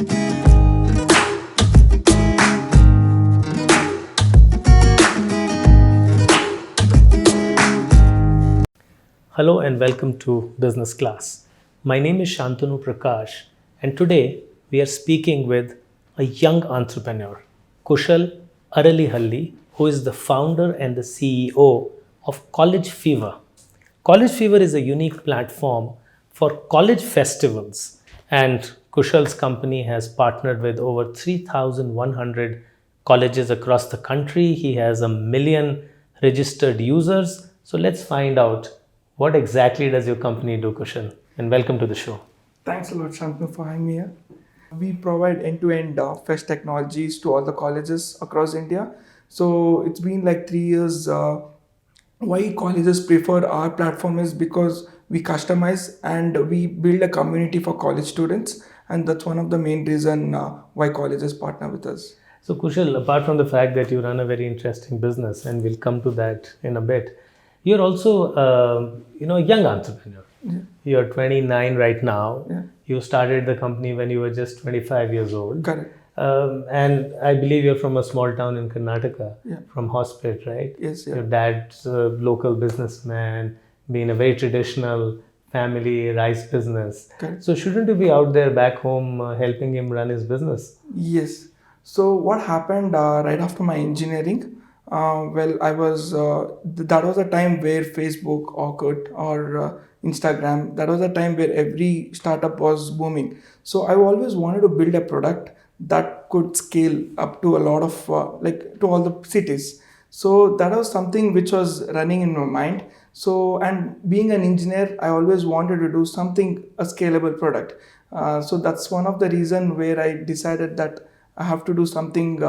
Hello and welcome to Business Class. My name is Shantanu Prakash, and today we are speaking with a young entrepreneur, Kushal Aralihalli, who is the founder and the CEO of TheCollegeFever. TheCollegeFever is a unique platform for college festivals, and Kushal's company has partnered with over 3,100 colleges across the country. He has 1 million registered users. So let's find out what exactly does your company do, Kushal? And welcome to the show. Thanks a lot, Shantanu, for having me here. We provide end-to-end fest technologies to all the colleges across India. So it's been like 3 years. Why colleges prefer our platform is because we customize and we build a community for college students, and that's one of the main reason why colleges partner with us. So, Kushal, apart from the fact that you run a very interesting business, and we'll come to that in a bit, you're also, a young entrepreneur. Yeah. You're 29 right now. Yeah. You started the company when you were just 25 years old. Correct. And I believe you're from a small town in Karnataka, Yeah. from Hospet, right? Yes. Yeah. Your dad's a local businessman, being a very traditional family rice business. Correct. So shouldn't you be out there back home helping him run his business? Yes. So what happened right after my engineering? I was. That was a time where Facebook, Orkut, or Instagram. That was a time where every startup was booming. So I always wanted to build a product that could scale up to a lot of to all the cities. So that was something which was running in my mind. So, and being an engineer, I always wanted to do something, a scalable product. So that's one of the reason where I decided that I have to do something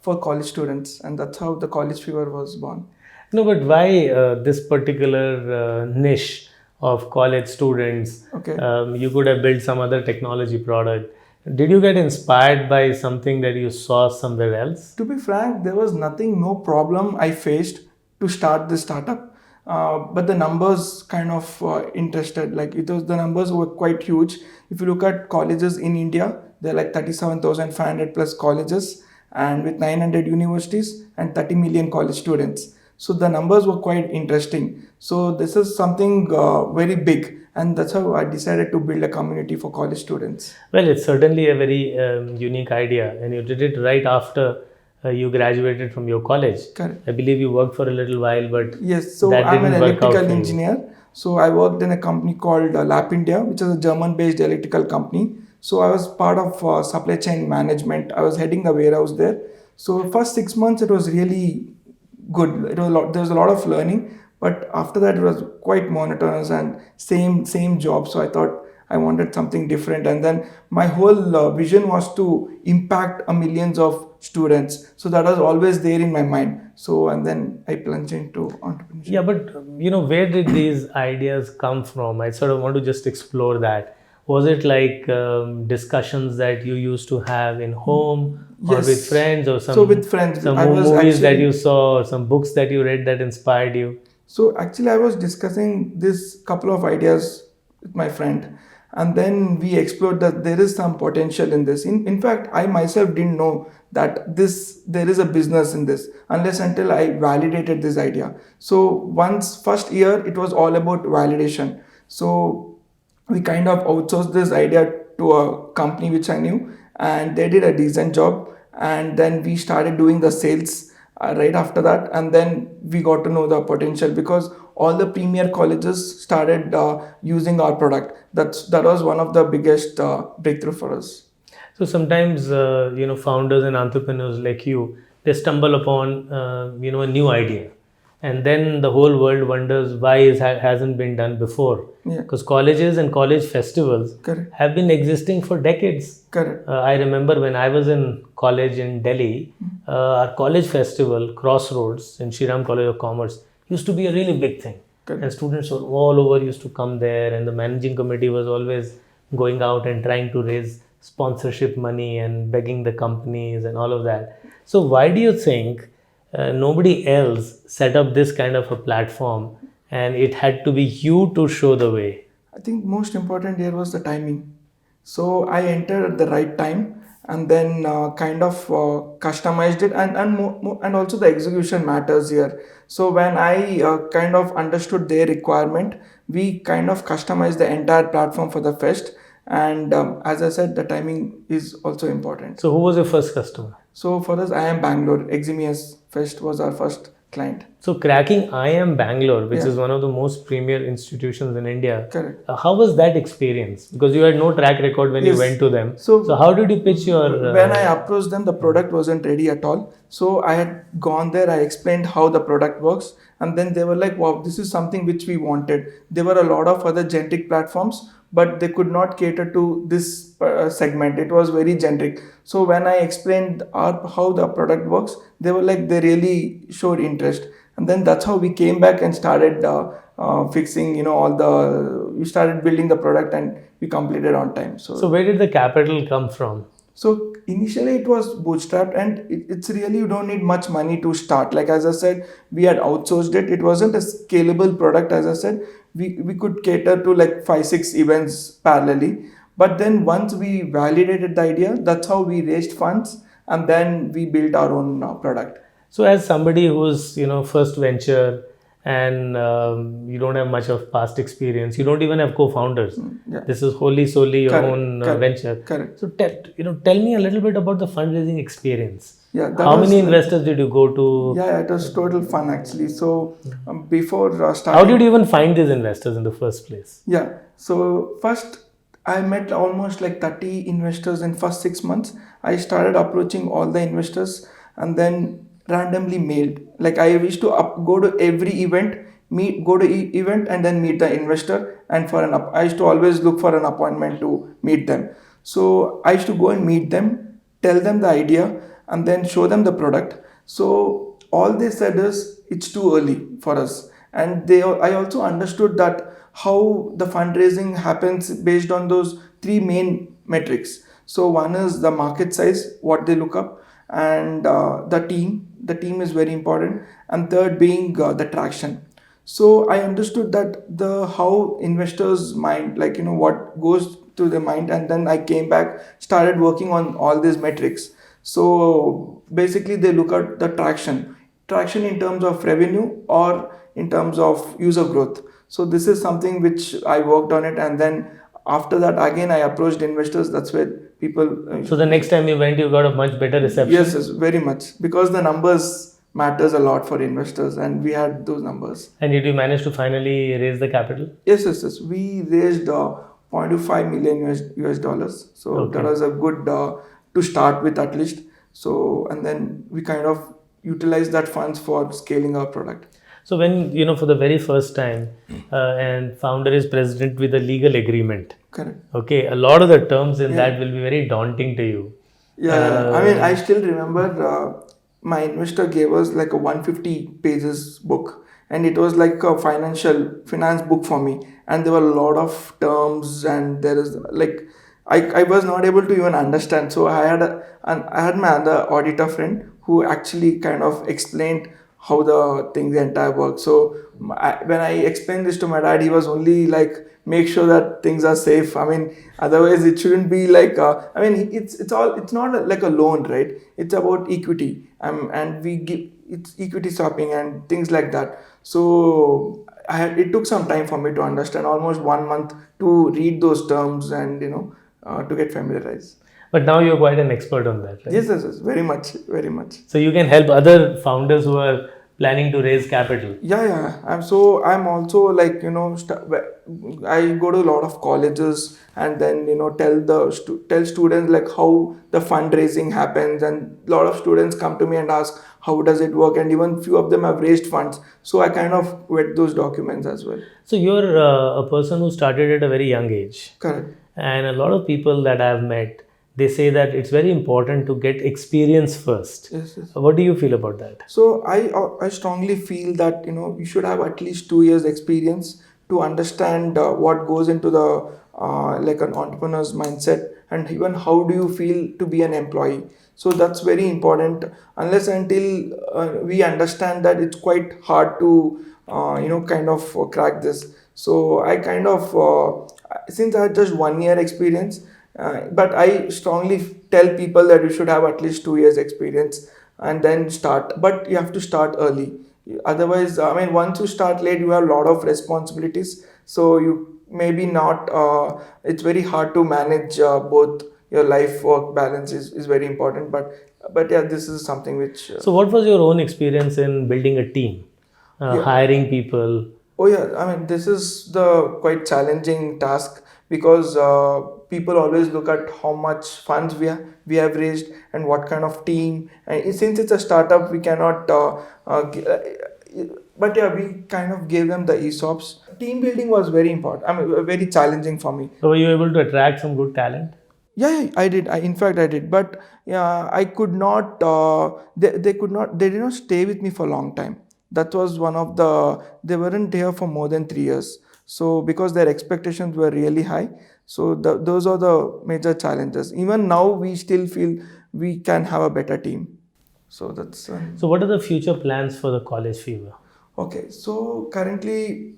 for college students, and that's how the TheCollegeFever was born. No, but why this particular niche of college students? Okay. You could have built some other technology product. Did you get inspired by something that you saw somewhere else? To be frank, there was no problem I faced to start this startup. But the numbers kind of interested. The numbers were quite huge. If you look at colleges in India, there are like 37,500 plus colleges, and with 900 universities and 30 million college students. So the numbers were quite interesting. So this is something very big, and that's how I decided to build a community for college students. Well, it's certainly a very unique idea, and you did it right after you graduated from your college. Correct. I believe you worked for a little while, but yes, so that I'm an didn't work out electrical for you. engineer. So I worked in a company called Lap India, which is a German-based electrical company. So I was part of supply chain management. I was heading the warehouse there. So first 6 months it was really good. There was a lot of learning, but after that it was quite monotonous and same job. So I thought I wanted something different, and then my whole vision was to impact a millions of students. So that was always there in my mind. So and then I plunged into entrepreneurship. Yeah, but where did these ideas come from? I sort of want to just explore that. Was it like discussions that you used to have in home, or Yes. with friends, or So with friends, some I was movies that actually- you saw, or some books that you read that inspired you? So actually, I was discussing this couple of ideas with my friend, and then we explored that there is some potential in this. In fact, I myself didn't know that there is a business in this unless until I validated this idea. So first year, it was all about validation. So we kind of outsourced this idea to a company which I knew, and they did a decent job. And then we started doing the sales right after that, and then we got to know the potential because all the premier colleges started using our product. That was one of the biggest breakthrough for us. So sometimes, founders and entrepreneurs like you, they stumble upon, a new idea. And then the whole world wonders why it hasn't been done before. Yeah. Because colleges and college festivals Correct. have been existing for decades. Correct. I remember when I was in college in Delhi, our college festival, Crossroads in Shriram College of Commerce, used to be a really big thing. Correct. And students all over used to come there, and the managing committee was always going out and trying to raise sponsorship money and begging the companies and all of that. So why do you think nobody else set up this kind of a platform, and it had to be you to show the way? I think most important here was the timing. So I entered at the right time, and then kind of customized it, and also the execution matters here. So when I kind of understood their requirement, we kind of customized the entire platform for the fest. And as I said, the timing is also important. So who was your first customer? So for us, I am Bangalore. Eximius Fest was our first client. So cracking IIM Bangalore, which Yeah. is one of the most premier institutions in India. Correct. How was that experience? Because you had no track record when you Yes. went to them. So how did you pitch your? When I approached them, the product wasn't ready at all. So I had gone there, I explained how the product works, and then they were like, wow, this is something which we wanted. There were a lot of other generic platforms, but they could not cater to this segment. It was very generic. So when I explained how the product works, they were like, they really showed interest. And then that's how we came back and started fixing, we started building the product, and we completed on time. So where did the capital come from? So initially it was bootstrapped, and it's really, you don't need much money to start. Like as I said, we had outsourced it. It wasn't a scalable product. As I said, we could cater to like 5-6 events parallelly. But then once we validated the idea, that's how we raised funds, and then we built our own product. So as somebody who's first venture, and you don't have much of past experience, you don't even have co-founders. Yeah. This is solely your Correct, own correct, venture. correct. So tell me a little bit about the fundraising experience. Yeah, that How was many investors did you go to? Yeah, it was total fun actually. So before starting, How did you even find these investors in the first place? Yeah, so first I met almost like 30 investors in first 6 months. I started approaching all the investors, and then randomly mailed. Like I used to go to every event, go to event, and then meet the investor. And I used to always look for an appointment to meet them. So I used to go and meet them, tell them the idea, and then show them the product. So all they said is it's too early for us. And I also understood that how the fundraising happens based on those three main metrics. So one is the market size, what they look up, and the team. The team is very important, and third being the traction. So I understood that the how investors mind, like what goes to the mind, and then I came back, started working on all these metrics. So basically they look at the traction in terms of revenue or in terms of user growth. So this is something which I worked on it, and then after that again I approached investors. That's where people. So the next time you went, you got a much better reception. Yes, very much, because the numbers matters a lot for investors, and we had those numbers. And did you manage to finally raise the capital? Yes. We raised 0.25 million US dollars. So Okay. that was a good to start with at least. So and then we kind of utilized that funds for scaling our product. So when for the very first time, and founder is president with a legal agreement. Correct. Okay, a lot of the terms in Yeah. that will be very daunting to you. Yeah, I mean, I still remember my investor gave us like a 150 pages book, and it was like a finance book for me. And there were a lot of terms, and there is like I was not able to even understand. So I had my other auditor friend who actually kind of explained how the entire work. So when I explained this to my dad, he was only like, make sure that things are safe. I mean, otherwise it shouldn't be like. It's not like a loan, right? It's about equity, and we give it's equity swapping and things like that. So it took some time for me to understand, almost 1 month to read those terms and to get familiarized. But now you're quite an expert on that, right? Yes, very much, very much. So you can help other founders who are planning to raise capital. Yeah. I'm also like I go to a lot of colleges, and then tell students like how the fundraising happens, and a lot of students come to me and ask how does it work, and even few of them have raised funds. So I kind of vet those documents as well. So you're a person who started at a very young age. Correct. And a lot of people that I've met, they say that it's very important to get experience first. Yes. What do you feel about that? So I strongly feel that you should have at least 2 years experience to understand what goes into the like an entrepreneur's mindset, and even how do you feel to be an employee. So that's very important. Unless until we understand that, it's quite hard to kind of crack this. So I kind of since I had just 1 year experience, But I strongly tell people that you should have at least 2 years experience and then start. But you have to start early. Otherwise, I mean, once you start late, you have a lot of responsibilities. So you maybe not. It's very hard to manage both. Your life work balance is very important. But yeah, this is something which. So, what was your own experience in building a team, Yeah. hiring people? Oh yeah, I mean this is the quite challenging task because people always look at how much funds we have raised and what kind of team. And since it's a startup, we cannot. But yeah, we kind of gave them the ESOPs. Team building was very important. I mean, very challenging for me. So, were you able to attract some good talent? Yeah, I did. In fact, I did. But yeah, I could not. They could not. They did not stay with me for a long time. That was one of the. They weren't here for more than 3 years. So because their expectations were really high. So those are the major challenges. Even now, we still feel we can have a better team. So that's. So, what are the future plans for the College Fever? Okay. So currently,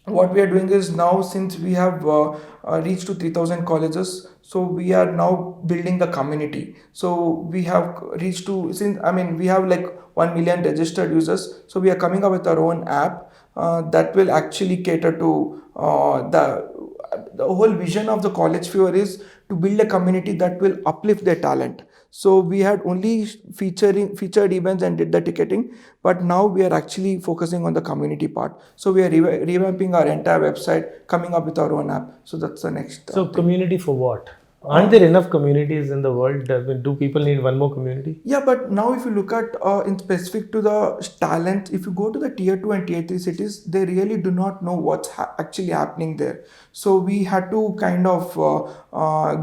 what we are doing is now, since we have reached to 3000 colleges, so we are now building the community. So we have reached to, since I mean we have like 1 million registered users, so we are coming up with our own app that will actually cater to the whole vision of the College Fever is to build a community that will uplift their talent. So we had only featured events and did the ticketing, but now we are actually focusing on the community part. So we are revamping our entire website, coming up with our own app. So that's the next. So, community for what? Aren't there enough communities in the world? Do people need one more community? Yeah, but now if you look at in specific to the talent, if you go to the tier 2 and tier 3 cities, they really do not know what's actually happening there. So we had to kind of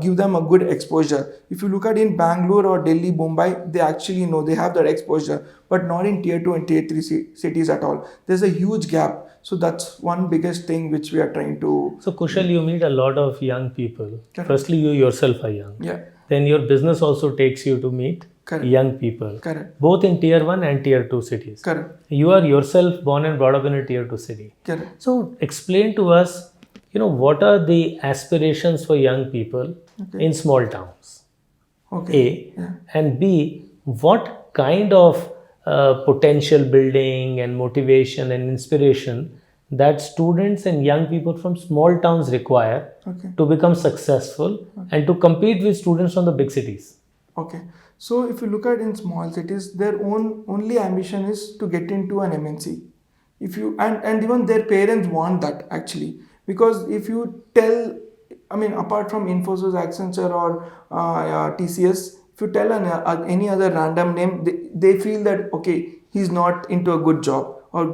give them a good exposure. If you look at in Bangalore or Delhi, Mumbai, they actually know they have that exposure, but not in tier 2 and tier 3 cities at all. There's a huge gap. So that's one biggest thing which we are trying to. So, Kushal, you meet a lot of young people. Correct. Firstly, you yourself are young. Yeah. Then your business also takes you to meet Correct. young people. Correct. Both in tier 1 and tier 2 cities. Correct. You are yourself born and brought up in a tier 2 city. Correct. So, explain to us, what are the aspirations for young people in small towns? Okay. A. Yeah. And B, what kind of potential building and motivation and inspiration that students and young people from small towns require Okay. to become successful and to compete with students from the big cities? Okay. So if you look at in small cities, their only ambition is to get into an MNC. If you and even their parents want that actually, because if you tell, I mean, apart from Infosys, Accenture, or TCS, if you tell any other random name, they feel that okay, he's not into a good job or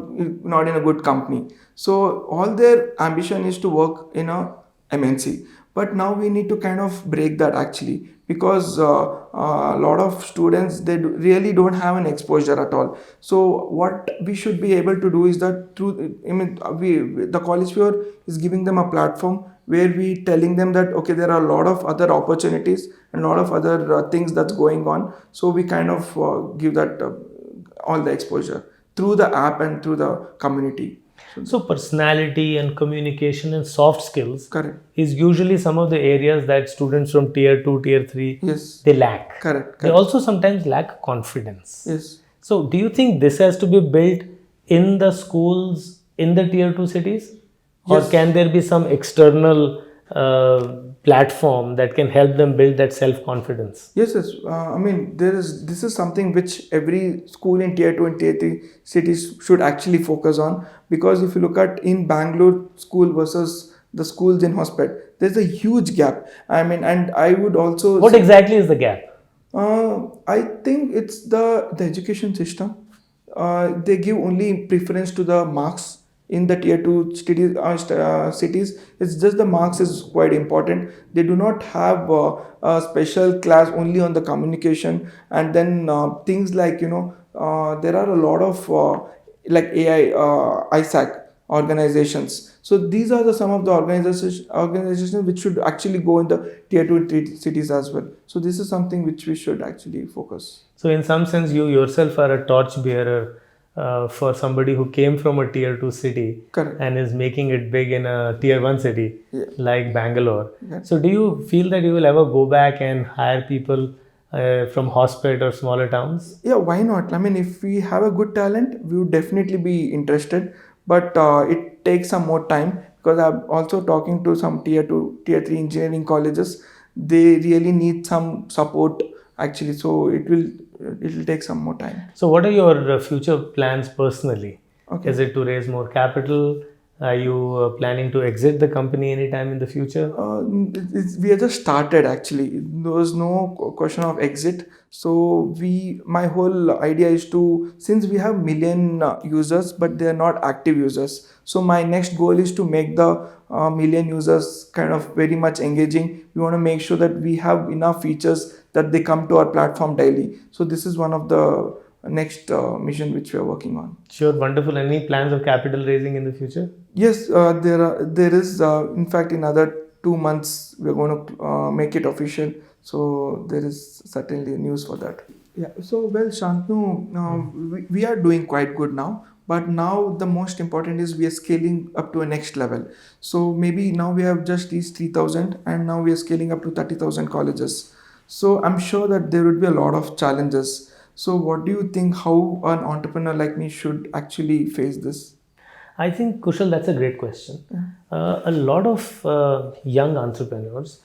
not in a good company. So all their ambition is to work in a MNC. But now we need to kind of break that actually, because a lot of students, they really don't have an exposure at all. So what we should be able to do is that through, I mean, the College Fever is giving them a platform where we telling them that okay, there are a lot of other opportunities and a lot of other things that's going on. So we kind of give that all the exposure through the app and through the community. So personality and communication and soft skills Correct. is usually some of the areas that students from tier 2, tier 3, Yes. they lack. Correct. They also sometimes lack confidence. Yes. So do you think this has to be built in the schools in the tier 2 cities? Or Yes. can there be some external platform that can help them build that self-confidence? Yes. I mean, this is something which every school in tier 2 and tier 3 cities should actually focus on, because if you look at in Bangalore school versus the schools in Hospet, there's a huge gap. I mean, and I would also. What exactly is the gap? I think it's the education system. They give only preference to the marks in the tier 2 cities. It's just the marks is quite important. They do not have a special class only on the communication, and then things like there are a lot of like AI ISAC organizations. So these are some of the organizations which should actually go in the tier 2 and 3 cities as well. So this is something which we should actually focus. So in some sense, you yourself are a torch bearer for somebody who came from a tier 2 city Correct. and is making it big in a tier 1 city Yeah. like Bangalore. Yeah. So, do you feel that you will ever go back and hire people from hospital or smaller towns? Yeah, why not? I mean, if we have a good talent, we would definitely be interested. But it takes some more time because I'm also talking to some tier 2, tier 3 engineering colleges. They really need some support actually. So it will take some more time. So, what are your future plans personally? Okay. Is it to raise more capital? Are you planning to exit the company anytime in the future? We have just started actually. There was no question of exit. So my whole idea is to, since we have million users, but they are not active users. So my next goal is to make the million users kind of very much engaging. We want to make sure that we have enough features that they come to our platform daily. So this is one of the next mission which we are working on. Sure, wonderful. Any plans of capital raising in the future? Yes, there is. In fact, in another 2 months, we're going to make it official. So there is certainly news for that. Yeah. So well, Shantanu, we are doing quite good now. But now the most important is we are scaling up to a next level. So maybe now we have just these 3,000, and now we are scaling up to 30,000 colleges. So I'm sure that there would be a lot of challenges. So what do you think? How an entrepreneur like me should actually face this? I think, Kushal, that's a great question. A lot of young entrepreneurs,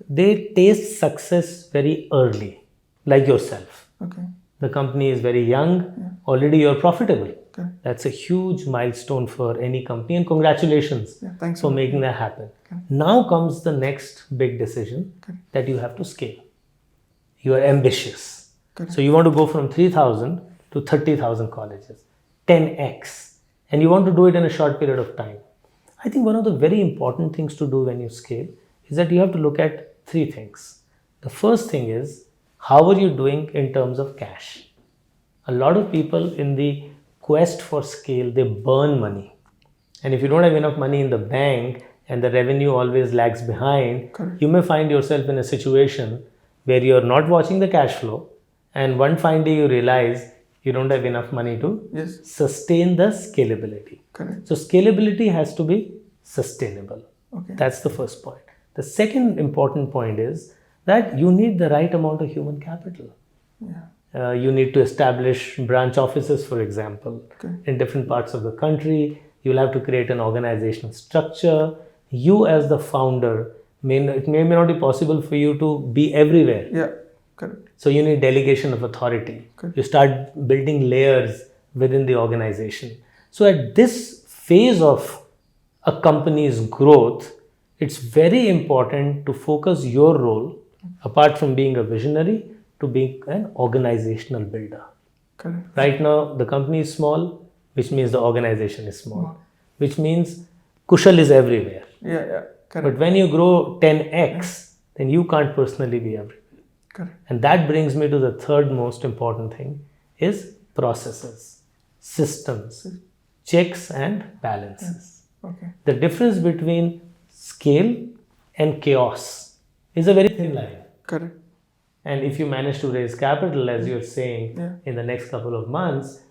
they taste success very early, like yourself. Okay. The company is very young, already you're profitable. Okay. That's a huge milestone for any company, and congratulations Thanks for a lot. making that happen. Okay. Now comes the next big decision that you have to scale. You are ambitious. Correct. So you want to go from 3,000 to 30,000 colleges, 10x. And you want to do it in a short period of time. I think one of the very important things to do when you scale is that you have to look at three things. The first thing is, how are you doing in terms of cash? A lot of people in the quest for scale, they burn money. And if you don't have enough money in the bank and the revenue always lags behind, you may find yourself in a situation where you're not watching the cash flow, and one fine day you realize you don't have enough money to sustain the scalability. Correct. So scalability has to be sustainable. Okay. That's the first point. The second important point is that you need the right amount of human capital. Yeah. You need to establish branch offices, for example, in different parts of the country. You'll have to create an organizational structure. You as the founder, it may not be possible for you to be everywhere. Yeah. Correct. So you need delegation of authority. You start building layers within the organization. So at this phase of a company's growth, it's very important to focus your role, apart from being a visionary, to being an organizational builder. Correct. Right now, the company is small, which means the organization is small, which means Kushal is everywhere. Yeah. Correct. But when you grow 10x, then you can't personally be everywhere. Correct. And that brings me to the third most important thing is processes, systems, checks and balances. Okay. The difference between scale and chaos is a very thin line. Correct. And if you manage to raise capital, as you're saying, in the next couple of months,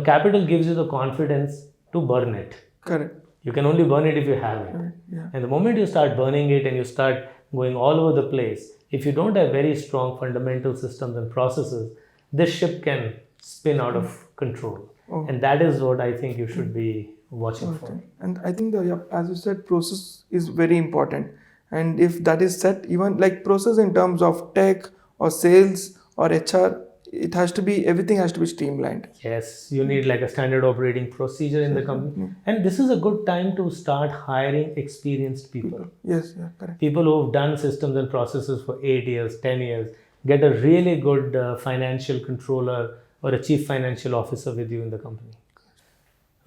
capital gives you the confidence to burn it. Correct. You can only burn it if you have it. Yeah. And the moment you start burning it and you start going all over the place, if you don't have very strong fundamental systems and processes, this ship can spin out of control. And that is what I think you should be watching for. And I think as you said, process is very important. And if that is set, even like process in terms of tech or sales or HR, everything has to be streamlined. Yes, you need like a standard operating procedure in the company. And this is a good time to start hiring experienced people. Yes, correct. People who have done systems and processes for 8 years, 10 years, get a really good financial controller or a chief financial officer with you in the company.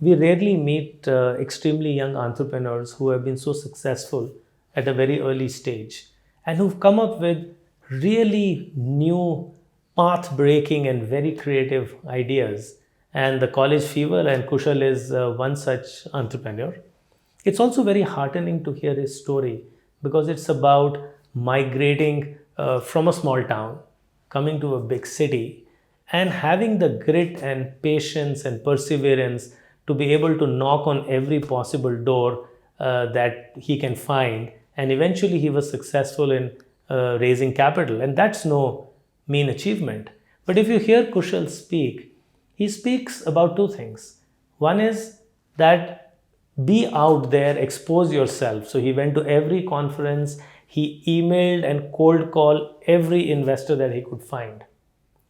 We rarely meet extremely young entrepreneurs who have been so successful at a very early stage and who've come up with really new path-breaking and very creative ideas. And the College Fever and Kushal is one such entrepreneur. It's also very heartening to hear his story because it's about migrating from a small town, coming to a big city, and having the grit and patience and perseverance to be able to knock on every possible door that he can find. And eventually he was successful in raising capital, and that's no mean achievement. But if you hear Kushal speak, he speaks about two things. One is that be out there, expose yourself. So he went to every conference, he emailed and cold called every investor that he could find.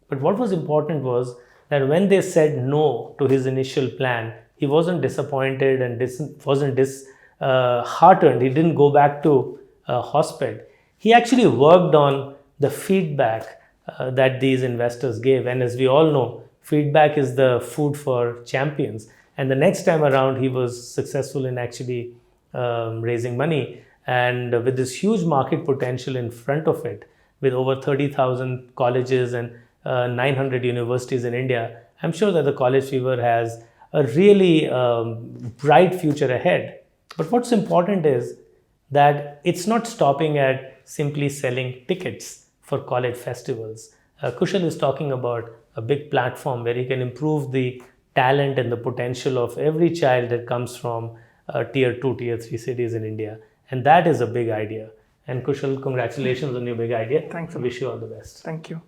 But what was important was that when they said no to his initial plan, he wasn't disappointed and wasn't disheartened. He didn't go back to hospital. He actually worked on the feedback that these investors gave. And as we all know, feedback is the food for champions. And the next time around, he was successful in actually raising money. And with this huge market potential in front of it, with over 30,000 colleges and 900 universities in India, I'm sure that the College Fever has a really bright future ahead. But what's important is that it's not stopping at simply selling tickets for college festivals. Kushal is talking about a big platform where he can improve the talent and the potential of every child that comes from tier 2, tier 3 cities in India. And that is a big idea. And Kushal, congratulations on your big idea. Thanks. I wish you all the best. Thank you.